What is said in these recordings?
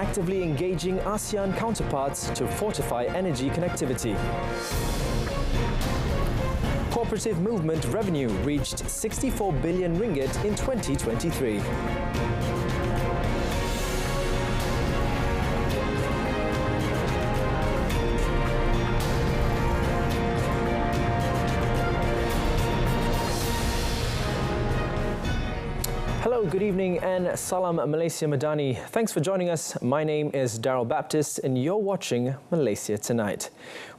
actively engaging ASEAN counterparts to fortify energy connectivity. Cooperative movement revenue reached 64 billion ringgit in 2023. Hello, good evening and Salam Malaysia Madani. Thanks for joining us. My name is Daryl Baptist and you're watching Malaysia Tonight.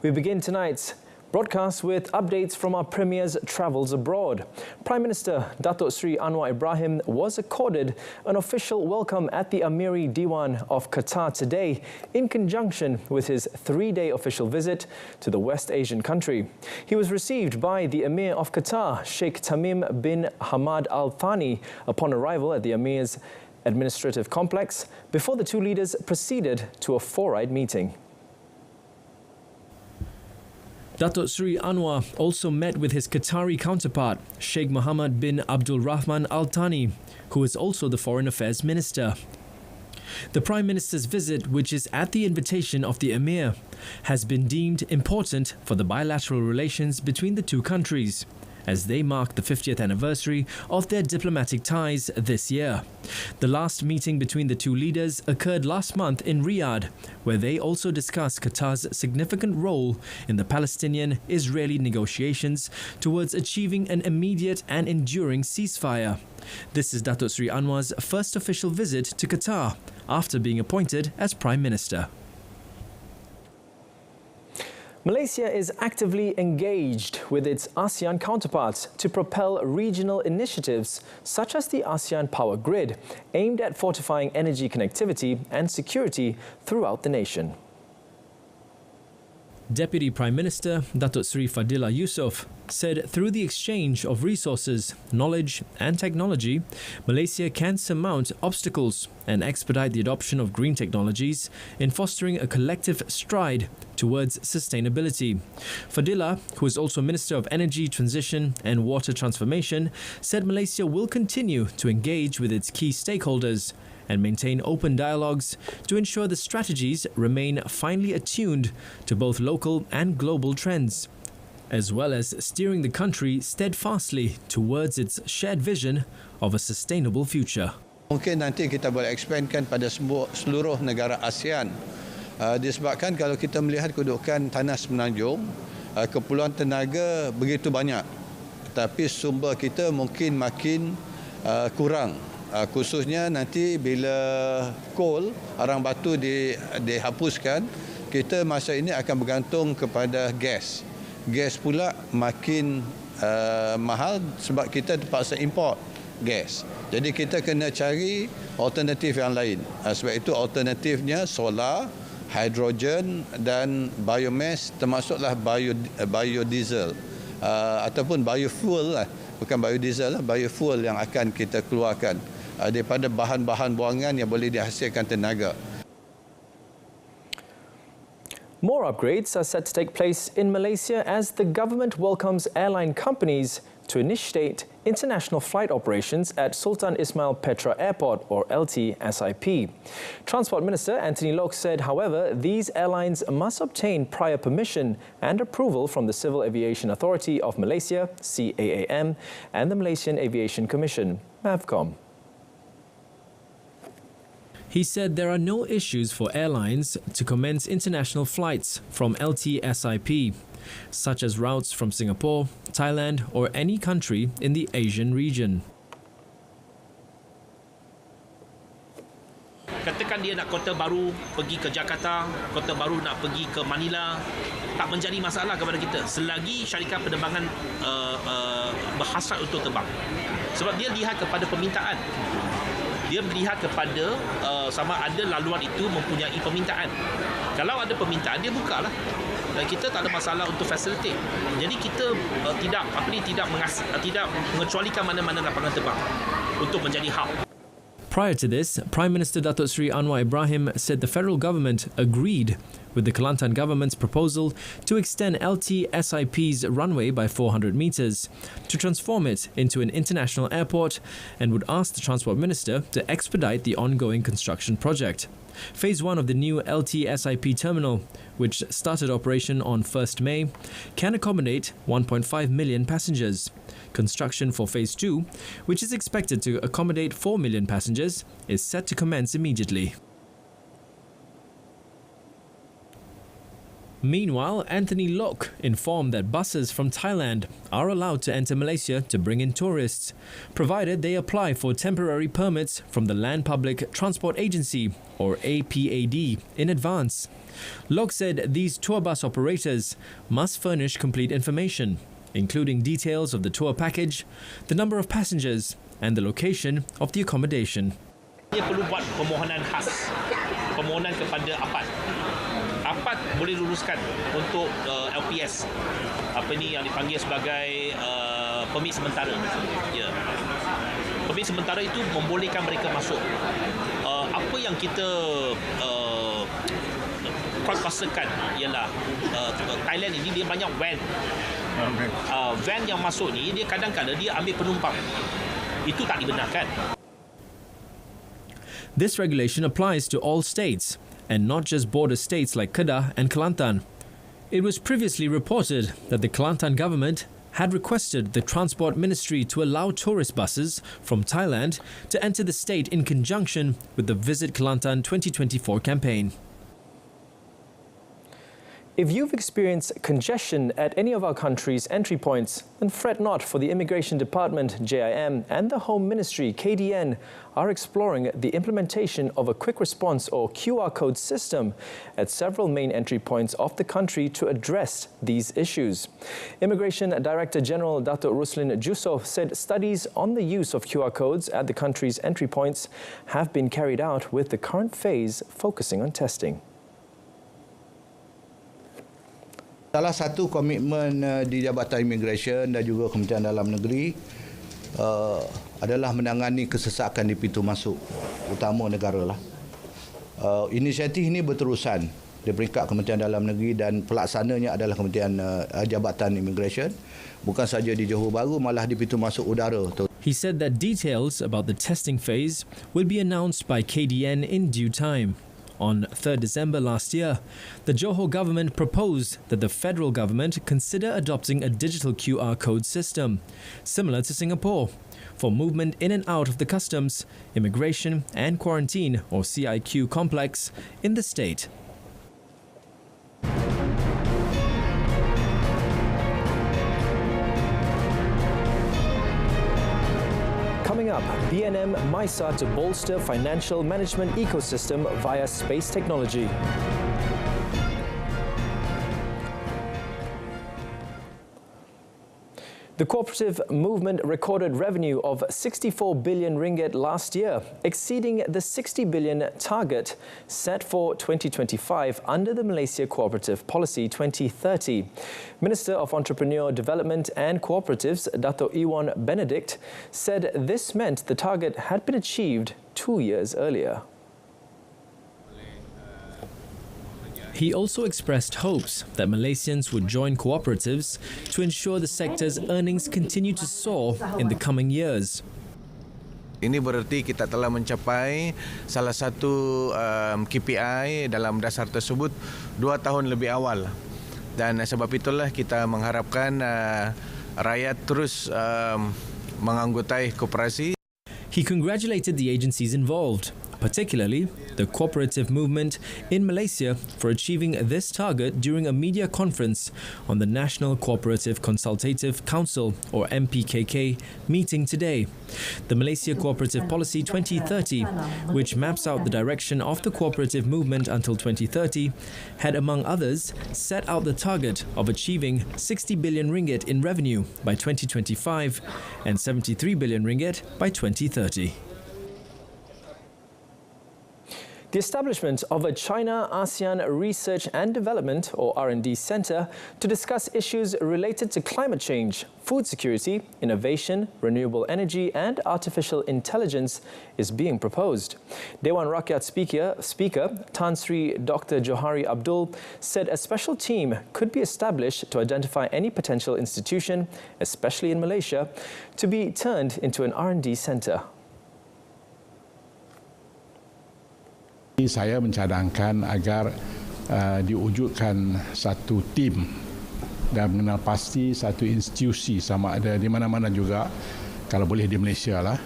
We begin tonight's broadcast with updates from our Premier's travels abroad. Prime Minister Datuk Seri Anwar Ibrahim was accorded an official welcome at the Amiri Diwan of Qatar today in conjunction with his 3-day official visit to the West Asian country. He was received by the Emir of Qatar, Sheikh Tamim bin Hamad Al Thani, upon arrival at the Emir's administrative complex before the two leaders proceeded to a 4-eyed meeting. Datuk Seri Anwar also met with his Qatari counterpart, Sheikh Mohammed bin Abdul Rahman Al Thani, who is also the Foreign Affairs Minister. The Prime Minister's visit, which is at the invitation of the Emir, has been deemed important for the bilateral relations between the two countries, as they mark the 50th anniversary of their diplomatic ties this year. The last meeting between the two leaders occurred last month in Riyadh, where they also discussed Qatar's significant role in the Palestinian-Israeli negotiations towards achieving an immediate and enduring ceasefire. This is Datuk Seri Anwar's first official visit to Qatar after being appointed as Prime Minister. Malaysia is actively engaged with its ASEAN counterparts to propel regional initiatives such as the ASEAN Power Grid, aimed at fortifying energy connectivity and security throughout the nation. Deputy Prime Minister Datuk Seri Fadillah Yusof said through the exchange of resources, knowledge and technology, Malaysia can surmount obstacles and expedite the adoption of green technologies in fostering a collective stride towards sustainability. Fadillah, who is also Minister of Energy Transition and Water Transformation, said Malaysia will continue to engage with its key stakeholders and maintain open dialogues to ensure the strategies remain finely attuned to both local and global trends, as well as steering the country steadfastly towards its shared vision of a sustainable future. Mungkin nanti kita boleh expandkan pada seluruh negara ASEAN. Disebabkan kalau kita melihat kedudukan tanah semenanjung, keperluan tenaga begitu banyak, tapi sumber kita mungkin makin kurang. Khususnya nanti bila coal, arang batu dihapuskan, kita masa ini akan bergantung kepada gas. Gas pula makin mahal sebab kita terpaksa import gas. Jadi kita kena cari alternatif yang lain. Sebab itu alternatifnya solar, hidrogen dan biomass, termasuklah biodiesel ataupun biofuel lah. Bukan biodiesel lah, biofuel yang akan kita keluarkan daripada bahan-bahan buangan yang boleh dihasilkan tenaga. More upgrades are set to take place in Malaysia as the government welcomes airline companies to initiate international flight operations at Sultan Ismail Petra Airport, or LTSIP. Transport Minister Anthony Loke said, however, these airlines must obtain prior permission and approval from the Civil Aviation Authority of Malaysia, CAAM, and the Malaysian Aviation Commission, MAVCOM. He said there are no issues for airlines to commence international flights from LTSIP, such as routes from Singapore, Thailand or any country in the Asian region. Katakan dia nak kota baru pergi ke Jakarta, kota baru nak pergi ke Manila, tak menjadi masalah kepada kita selagi syarikat penerbangan berhasrat untuk terbang. Sebab dia lihat kepada permintaan. Dia melihat kepada sama ada laluan itu mempunyai permintaan. Kalau ada permintaan, dia bukalah. Dan kita tak ada masalah untuk facilitate. Jadi kita tidak mengecualikan mana-mana lapangan terbang untuk menjadi hub. Prior to this, Prime Minister Datuk Seri Anwar Ibrahim said the federal government agreed with the Kelantan government's proposal to extend LTSIP's runway by 400 metres to transform it into an international airport, and would ask the Transport Minister to expedite the ongoing construction project. Phase 1 of the new LTSIP terminal, which started operation on 1st May, can accommodate 1.5 million passengers. Construction for Phase 2, which is expected to accommodate 4 million passengers, is set to commence immediately. Meanwhile, Anthony Lok informed that buses from Thailand are allowed to enter Malaysia to bring in tourists, provided they apply for temporary permits from the Land Public Transport Agency, or APAD, in advance. Lok said these tour bus operators must furnish complete information, including details of the tour package, the number of passengers, and the location of the accommodation. Dia perlu buat permohonan khas, permohonan kepada APAD. APAD boleh luluskan untuk LPS, apa ni yang dipanggil sebagai permit sementara. Ya. Permit sementara itu membolehkan mereka masuk. Apa yang kita kuasakan ialah Thailand ini dia banyak van. Van yang masuk ni dia kadang-kadang dia ambil penumpang. Itu tak dibenarkan. This regulation applies to all states, and not just border states like Kedah and Kelantan. It was previously reported that the Kelantan government had requested the Transport Ministry to allow tourist buses from Thailand to enter the state in conjunction with the Visit Kelantan 2024 campaign. If you've experienced congestion at any of our country's entry points, then fret not, for the Immigration Department, JIM, and the Home Ministry, KDN, are exploring the implementation of a quick response or QR code system at several main entry points of the country to address these issues. Immigration Director General Dato' Ruslin Jusof said studies on the use of QR codes at the country's entry points have been carried out, with the current phase focusing on testing. Salah satu komitmen di Jabatan Immigration dan juga Kementerian Dalam Negeri adalah menangani kesesakan di pintu masuk utama negara lah. Inisiatif ini berterusan di peringkat Kementerian Dalam Negeri dan pelaksananya adalah Kementerian Jabatan Immigration, bukan saja di Johor Bahru, malah di pintu masuk udara. He said that details about the testing phase will be announced by KDN in due time. On 3rd December last year, the Johor government proposed that the federal government consider adopting a digital QR code system, similar to Singapore, for movement in and out of the customs, immigration and quarantine, or CIQ complex, in the state. Coming up, BNM MISA to bolster financial management ecosystem via space technology. The cooperative movement recorded revenue of 64 billion ringgit last year, exceeding the 60 billion target set for 2025 under the Malaysia Cooperative Policy 2030. Minister of Entrepreneur Development and Cooperatives, Dato' Iwan Benedict, said this meant the target had been achieved 2 years earlier. He also expressed hopes that Malaysians would join cooperatives to ensure the sector's earnings continue to soar in the coming years. Ini bererti kita telah mencapai salah satu KPI dalam dasar tersebut 2 tahun lebih awal. Dan sebab itulah kita mengharapkan rakyat terus menganggotai koperasi. He congratulated the agencies involved, particularly the cooperative movement in Malaysia, for achieving this target during a media conference on the National Cooperative Consultative Council, or MPKK, meeting today. The Malaysia Cooperative Policy 2030, which maps out the direction of the cooperative movement until 2030, had, among others, set out the target of achieving 60 billion ringgit in revenue by 2025 and 73 billion ringgit by 2030. The establishment of a China-ASEAN Research and Development, or R&D Centre, to discuss issues related to climate change, food security, innovation, renewable energy and artificial intelligence is being proposed. Dewan Rakyat Speaker Tan Sri Dr. Johari Abdul said a special team could be established to identify any potential institution, especially in Malaysia, to be turned into an R&D centre. Saya mencadangkan agar diwujudkan satu tim dan mengenal pasti satu institusi, sama ada di mana-mana juga, kalau boleh di Malaysia lah,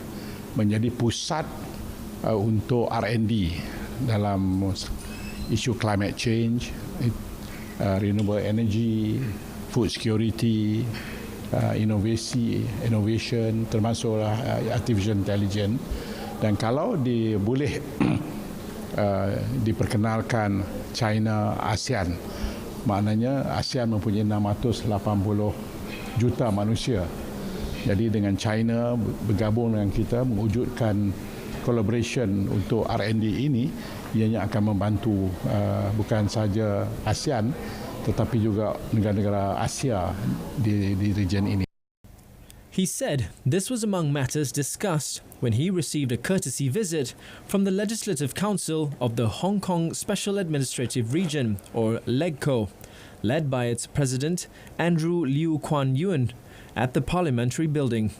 menjadi pusat untuk R&D dalam isu climate change, renewable energy, food security, innovation, termasuklah artificial intelligence. Dan kalau boleh diperkenalkan China ASEAN, maknanya ASEAN mempunyai 680 juta manusia. Jadi dengan China bergabung dengan kita mewujudkan collaboration untuk R&D ini, ianya akan membantu bukan saja ASEAN tetapi juga negara-negara Asia di region ini. He said this was among matters discussed when he received a courtesy visit from the Legislative Council of the Hong Kong Special Administrative Region, or LegCo, led by its president, Andrew Liu Kuan Yew, at the Parliamentary Building.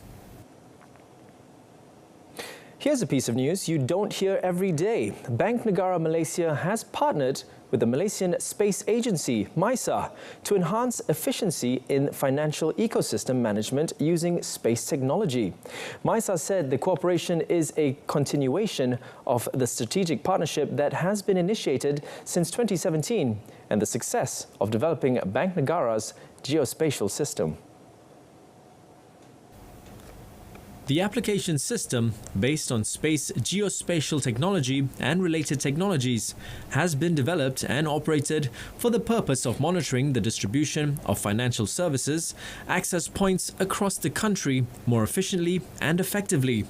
Here's a piece of news you don't hear every day. Bank Negara Malaysia has partnered with the Malaysian Space Agency, MISA, to enhance efficiency in financial ecosystem management using space technology. MISA said the cooperation is a continuation of the strategic partnership that has been initiated since 2017 and the success of developing Bank Negara's geospatial system. The application system, based on space geospatial technology and related technologies, has been developed and operated for the purpose of monitoring the distribution of financial services access points across the country more efficiently and effectively.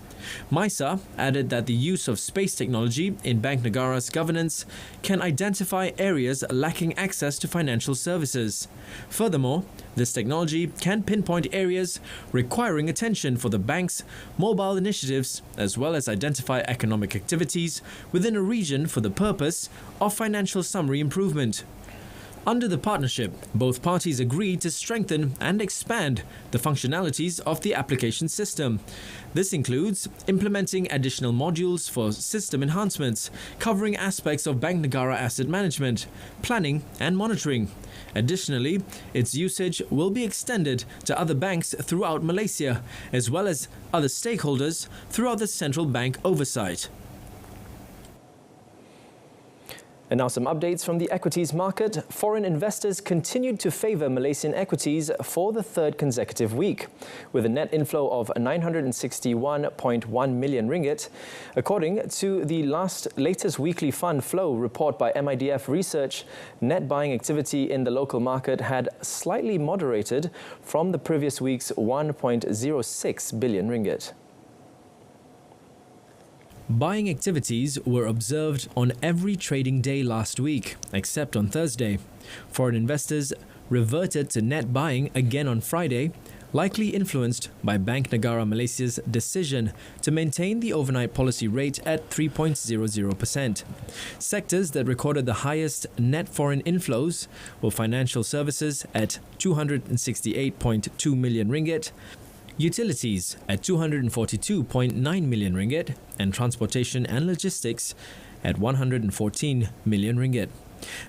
MISA added that the use of space technology in Bank Negara's governance can identify areas lacking access to financial services. Furthermore, this technology can pinpoint areas requiring attention for the bank's mobile initiatives, as well as identify economic activities within a region for the purpose of financial summary improvement. Under the partnership, both parties agreed to strengthen and expand the functionalities of the application system. This includes implementing additional modules for system enhancements, covering aspects of Bank Negara asset management, planning and monitoring. Additionally, its usage will be extended to other banks throughout Malaysia, as well as other stakeholders throughout the central bank oversight. And now some updates from the equities market. Foreign investors continued to favour Malaysian equities for the third consecutive week, with a net inflow of 961.1 million ringgit. According to the latest weekly fund flow report by MIDF Research, net buying activity in the local market had slightly moderated from the previous week's 1.06 billion ringgit. Buying activities were observed on every trading day last week, except on Thursday. Foreign investors reverted to net buying again on Friday, likely influenced by Bank Negara Malaysia's decision to maintain the overnight policy rate at 3.00%. Sectors that recorded the highest net foreign inflows were financial services at 268.2 million ringgit, utilities at 242.9 million ringgit, and transportation and logistics at 114 million ringgit.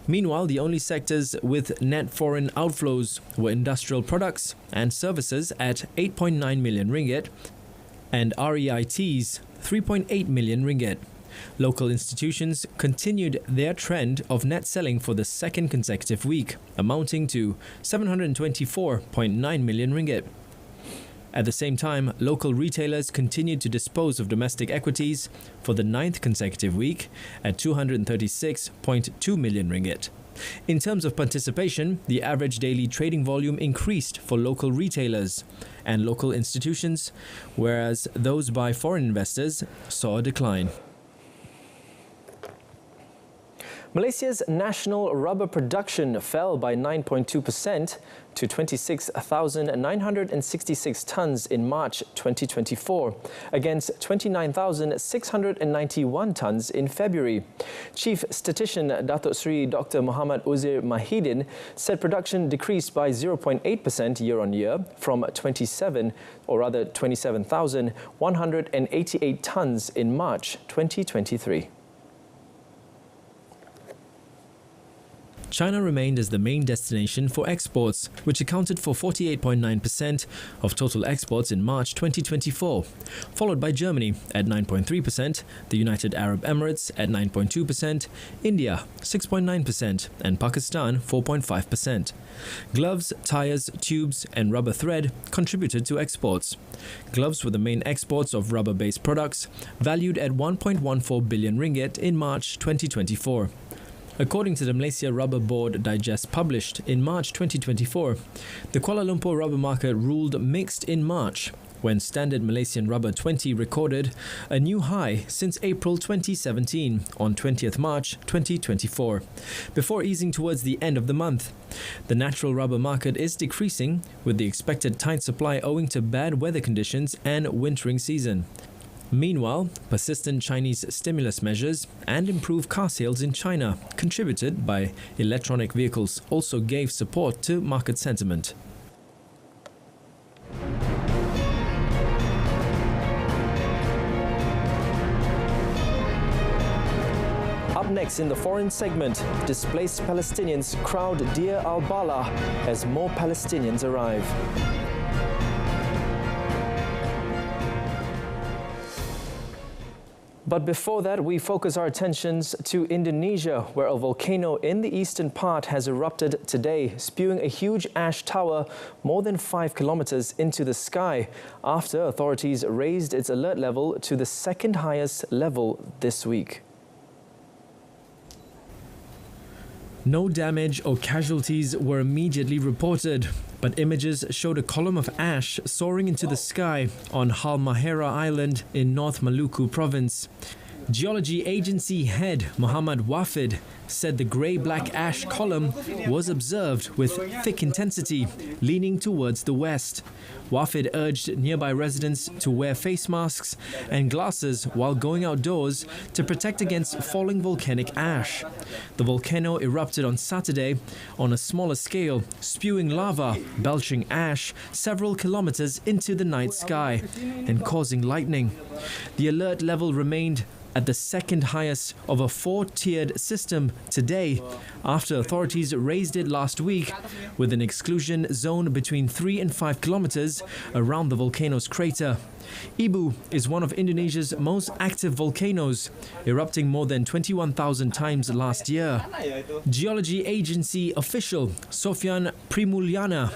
Meanwhile, the only sectors with net foreign outflows were industrial products and services at 8.9 million ringgit and REITs 3.8 million ringgit. Local institutions continued their trend of net selling for the second consecutive week, amounting to 724.9 million ringgit. At the same time, local retailers continued to dispose of domestic equities for the ninth consecutive week at 236.2 million ringgit. In terms of participation, the average daily trading volume increased for local retailers and local institutions, whereas those by foreign investors saw a decline. Malaysia's national rubber production fell by 9.2% to 26,966 tonnes in March 2024, against 29,691 tonnes in February. Chief Statistician Datuk Seri Dr. Muhammad Uzair Mahidin said production decreased by 0.8% year-on-year from 27,188 tonnes in March 2023. China remained as the main destination for exports, which accounted for 48.9% of total exports in March 2024, followed by Germany at 9.3%, the United Arab Emirates at 9.2%, India 6.9%, and Pakistan 4.5%. Gloves, tyres, tubes, and rubber thread contributed to exports. Gloves were the main exports of rubber-based products, valued at 1.14 billion ringgit in March 2024. According to the Malaysia Rubber Board Digest published in March 2024, the Kuala Lumpur rubber market ruled mixed in March, when standard Malaysian rubber 20 recorded a new high since April 2017 on 20th March 2024, before easing towards the end of the month. The natural rubber market is decreasing, with the expected tight supply owing to bad weather conditions and wintering season. Meanwhile, persistent Chinese stimulus measures and improved car sales in China, contributed by electronic vehicles, also gave support to market sentiment. Up next in the foreign segment, displaced Palestinians crowd Deir al-Balah as more Palestinians arrive. But before that, we focus our attentions to Indonesia, where a volcano in the eastern part has erupted today, spewing a huge ash tower more than 5 kilometers into the sky, after authorities raised its alert level to the second highest level this week. No damage or casualties were immediately reported, but images showed a column of ash soaring into the sky on Halmahera Island in North Maluku province. Geology Agency head Muhammad Wafid said the grey-black ash column was observed with thick intensity, leaning towards the west. Wafid urged nearby residents to wear face masks and glasses while going outdoors to protect against falling volcanic ash. The volcano erupted on Saturday on a smaller scale, spewing lava, belching ash several kilometers into the night sky and causing lightning. The alert level remained at the second highest of a 4-tiered system today, after authorities raised it last week, with an exclusion zone between 3 and 5 kilometers around the volcano's crater. Ibu is one of Indonesia's most active volcanoes, erupting more than 21,000 times last year. Geology Agency official Sofyan Primulyana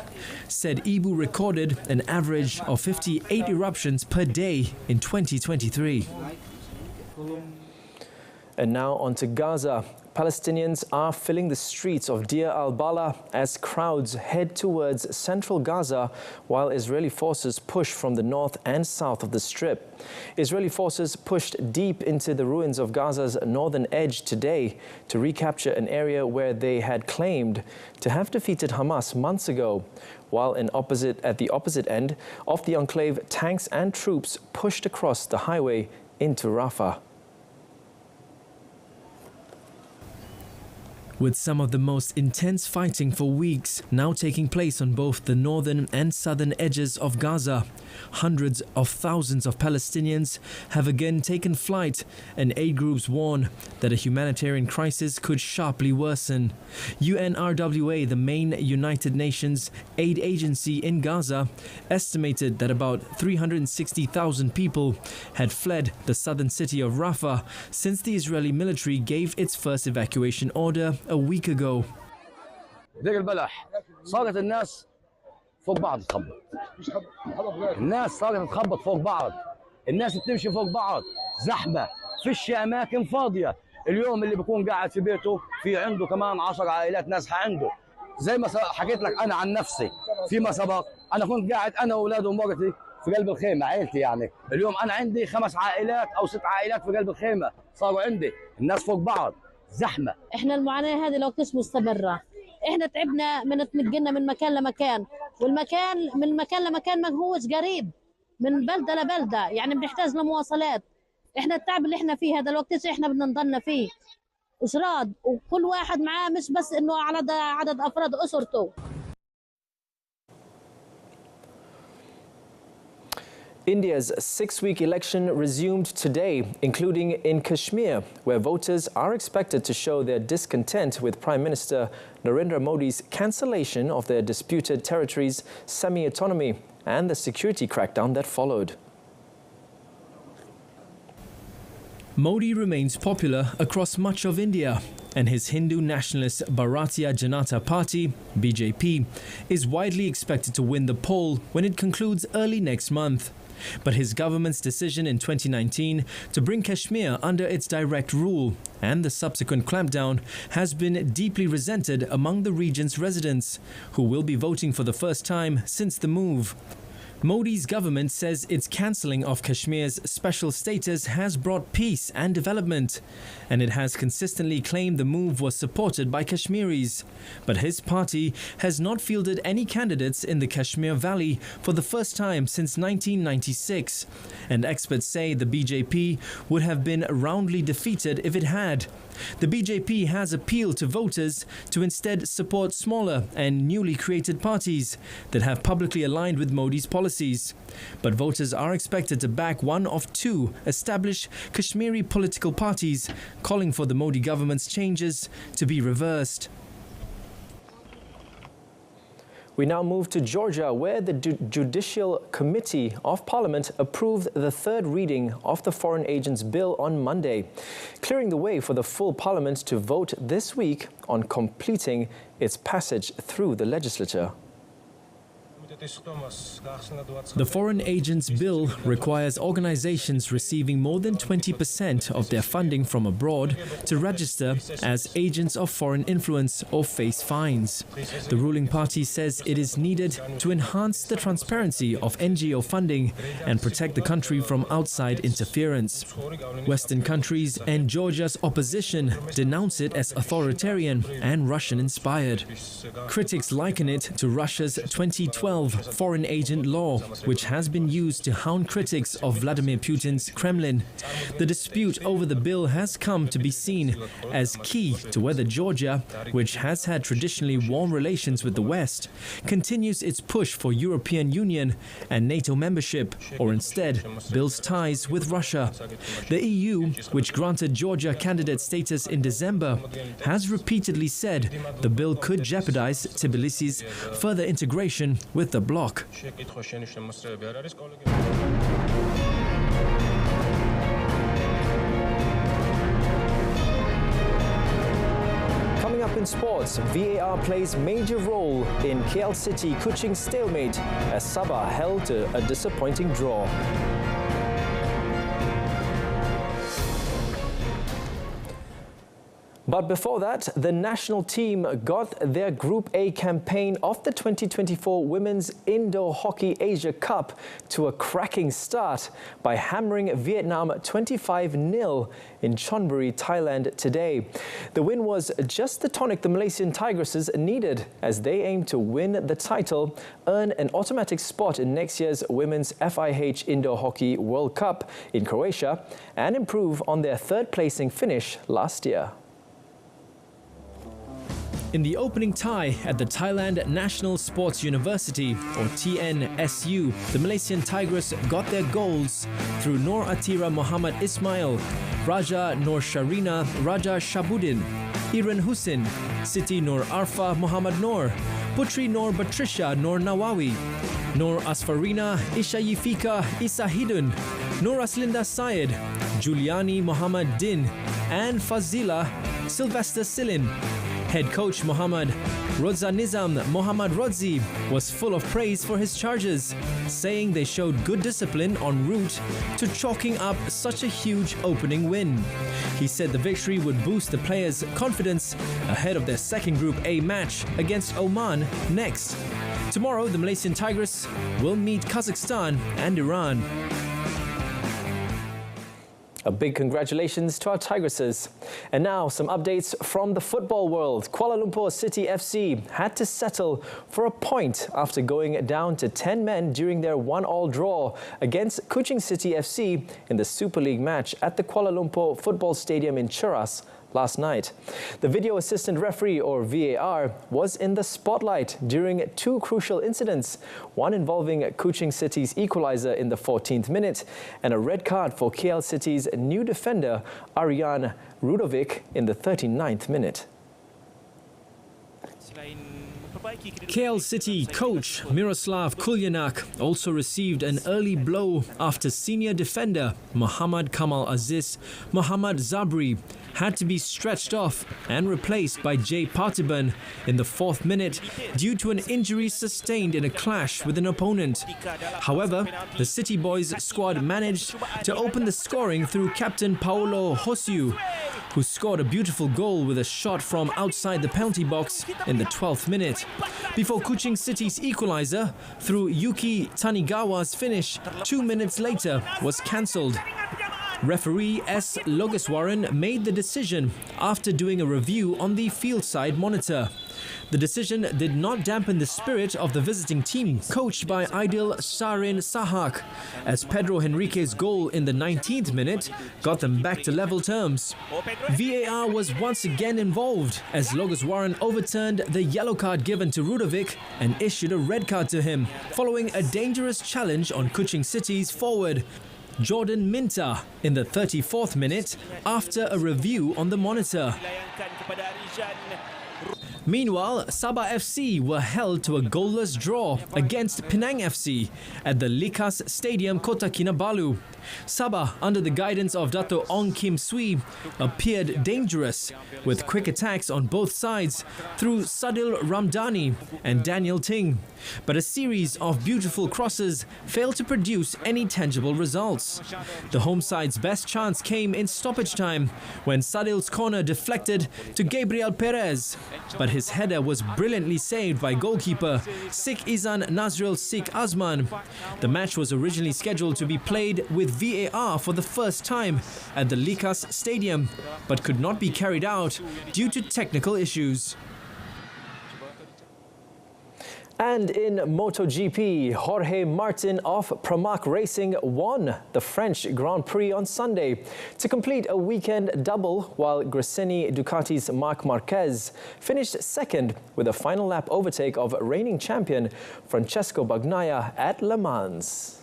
said Ibu recorded an average of 58 eruptions per day in 2023. And now on to Gaza. Palestinians are filling the streets of Deir al-Balah as crowds head towards central Gaza, while Israeli forces push from the north and south of the Strip. Israeli forces pushed deep into the ruins of Gaza's northern edge today to recapture an area where they had claimed to have defeated Hamas months ago, while at the opposite end of the enclave, tanks and troops pushed across the highway into Rafah. With some of the most intense fighting for weeks now taking place on both the northern and southern edges of Gaza, hundreds of thousands of Palestinians have again taken flight, and aid groups warn that a humanitarian crisis could sharply worsen. UNRWA, the main United Nations aid agency in Gaza, estimated that about 360,000 people had fled the southern city of Rafah since the Israeli military gave its first evacuation order a week ago. دير البلح صارت الناس فوق بعض تخبط. الناس صارت تخبط فوق بعض. الناس بتمشي فوق بعض، زحمة، فيش أماكن فاضية. اليوم اللي بيكون قاعد في بيته في عنده كمان 10 عائلات نازحة عنده. زي ما حكيت لك أنا عن نفسي فيما سبق، أنا كنت قاعد أنا وأولادي ومرتي في قلب الخيمة، عائلتي يعني. اليوم أنا عندي 5 عائلات أو 6 عائلات في قلب الخيمة صاروا عندي. الناس فوق بعض. زحمه. احنا المعاناه هذه لو كانت مستمره، احنا تعبنا من تنقلنا من مكان لمكان، والمكان من مكان لمكان ما هوش قريب، من بلده لبلده، يعني بنحتاج لمواصلات. احنا التعب اللي احنا فيه هذا الوقت احنا بدنا نضلنا فيه اشراد، وكل واحد معاه مش بس انه على عدد افراد اسرته. India's six-week election resumed today, including in Kashmir, where voters are expected to show their discontent with Prime Minister Narendra Modi's cancellation of their disputed territories' semi-autonomy and the security crackdown that followed. Modi remains popular across much of India, and his Hindu nationalist Bharatiya Janata Party, BJP, is widely expected to win the poll when it concludes early next month. But his government's decision in 2019 to bring Kashmir under its direct rule and the subsequent clampdown has been deeply resented among the region's residents, who will be voting for the first time since the move. Modi's government says its cancelling of Kashmir's special status has brought peace and development, and it has consistently claimed the move was supported by Kashmiris. But his party has not fielded any candidates in the Kashmir Valley for the first time since 1996, and experts say the BJP would have been roundly defeated if it had. The BJP has appealed to voters to instead support smaller and newly created parties that have publicly aligned with Modi's policies. But voters are expected to back one of two established Kashmiri political parties, calling for the Modi government's changes to be reversed. We now move to Georgia, where the Judicial Committee of Parliament approved the third reading of the Foreign Agents Bill on Monday, clearing the way for the full Parliament to vote this week on completing its passage through the legislature. The Foreign Agents Bill requires organizations receiving more than 20% of their funding from abroad to register as agents of foreign influence or face fines. The ruling party says it is needed to enhance the transparency of NGO funding and protect the country from outside interference. Western countries and Georgia's opposition denounce it as authoritarian and Russian-inspired. Critics liken it to Russia's 2012 foreign agent law, which has been used to hound critics of Vladimir Putin's Kremlin. The dispute over the bill has come to be seen as key to whether Georgia, which has had traditionally warm relations with the West, continues its push for European Union and NATO membership, or instead builds ties with Russia. The EU, which granted Georgia candidate status in December, has repeatedly said the bill could jeopardize Tbilisi's further integration with the bloc. Coming up in sports, VAR plays major role in KL City Kuching stalemate as Sabah held to a disappointing draw. But before that, the national team got their Group A campaign of the 2024 Women's Indoor Hockey Asia Cup to a cracking start by hammering Vietnam 25-0 in Chonburi, Thailand today. The win was just the tonic the Malaysian Tigresses needed as they aim to win the title, earn an automatic spot in next year's Women's FIH Indoor Hockey World Cup in Croatia, and improve on their third-placing finish last year. In the opening tie at the Thailand National Sports University, or TNSU, the Malaysian Tigers got their goals through Nur Atira Muhammad Ismail, Raja Nur Sharina Raja Shabuddin, Iran Hussein, Siti Nur Arfa Muhammad Nur, Putri Nur Patricia Nur Nawawi, Nur Asfarina Ishayifika Isahidun, Nur Aslinda Syed, Juliani Muhammad Din, and Fazila Sylvester Silin. Head coach Muhammad Rodza Nizam Muhammad Rodzi was full of praise for his charges, saying they showed good discipline en route to chalking up such a huge opening win. He said the victory would boost the players' confidence ahead of their second Group A match against Oman next. Tomorrow, the Malaysian Tigers will meet Kazakhstan and Iran. A big congratulations to our Tigresses. And now some updates from the football world. Kuala Lumpur City FC had to settle for a point after going down to 10 men during their 1-1 draw against Kuching City FC in the Super League match at the Kuala Lumpur Football Stadium in Cheras last night. The video assistant referee, or VAR, was in the spotlight during two crucial incidents, one involving Kuching City's equaliser in the 14th minute and a red card for KL City's new defender Aryan Rudovic in the 39th minute. KL City coach Miroslav Kuljanak also received an early blow after senior defender Muhammad Kamal Aziz Muhammad Zabri had to be stretched off and replaced by Jay Partiban in the 4th minute due to an injury sustained in a clash with an opponent. However, the City Boys squad managed to open the scoring through captain Paolo Hosiu, who scored a beautiful goal with a shot from outside the penalty box in the 12th minute, before Kuching City's equaliser through Yuki Tanigawa's finish 2 minutes later was cancelled. Referee S. Logeswaran made the decision after doing a review on the field-side monitor. The decision did not dampen the spirit of the visiting team, coached by Aidil Sarin Sahak, as Pedro Henrique's goal in the 19th minute got them back to level terms. VAR was once again involved as Logeswaran overturned the yellow card given to Rudovic and issued a red card to him, following a dangerous challenge on Kuching City's forward Jordan Minta in the 34th minute after a review on the monitor. Meanwhile, Sabah FC were held to a goalless draw against Penang FC at the Likas Stadium, Kota Kinabalu. Sabah, under the guidance of Dato' Ong Kim Swee, appeared dangerous with quick attacks on both sides through Sadil Ramdani and Daniel Ting. But a series of beautiful crosses failed to produce any tangible results. The home side's best chance came in stoppage time when Sadil's corner deflected to Gabriel Perez, but his header was brilliantly saved by goalkeeper Sik Izan Nazril Sik Azman. The match was originally scheduled to be played with VAR for the first time at the Likas Stadium, but could not be carried out due to technical issues. And in Moto GP, Jorge Martin of Pramac Racing won the French Grand Prix on Sunday to complete a weekend double, while Gresini Ducati's Marc Marquez finished second with a final lap overtake of reigning champion Francesco Bagnaia at Le Mans.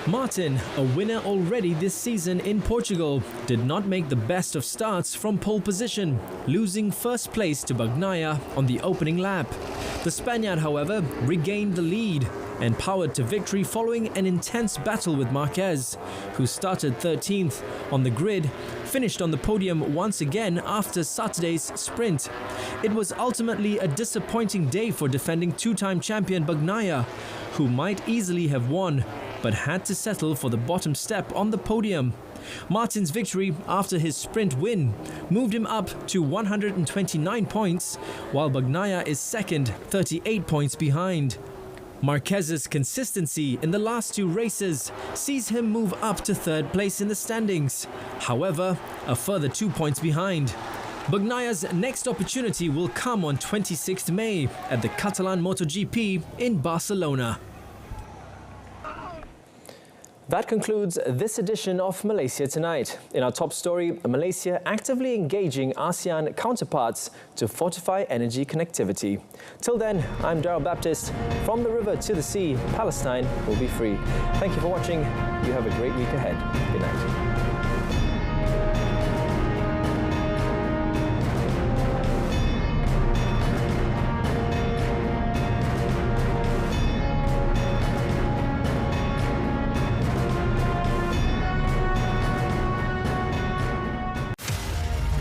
Martin, a winner already this season in Portugal, did not make the best of starts from pole position, losing first place to Bagnaia on the opening lap. The Spaniard, however, regained the lead and powered to victory following an intense battle with Marquez, who started 13th on the grid, finished on the podium once again after Saturday's sprint. It was ultimately a disappointing day for defending two-time champion Bagnaia, who might easily have won, but had to settle for the bottom step on the podium. Martin's victory after his sprint win moved him up to 129 points, while Bagnaia is second, 38 points behind. Marquez's consistency in the last two races sees him move up to third place in the standings, however, a further 2 points behind. Bagnaia's next opportunity will come on 26th May at the Catalan Moto GP in Barcelona. That concludes this edition of Malaysia Tonight. In our top story, Malaysia actively engaging ASEAN counterparts to fortify energy connectivity. Till then, I'm Daryl Baptist. From the river to the sea, Palestine will be free. Thank you for watching. You have a great week ahead. Good night.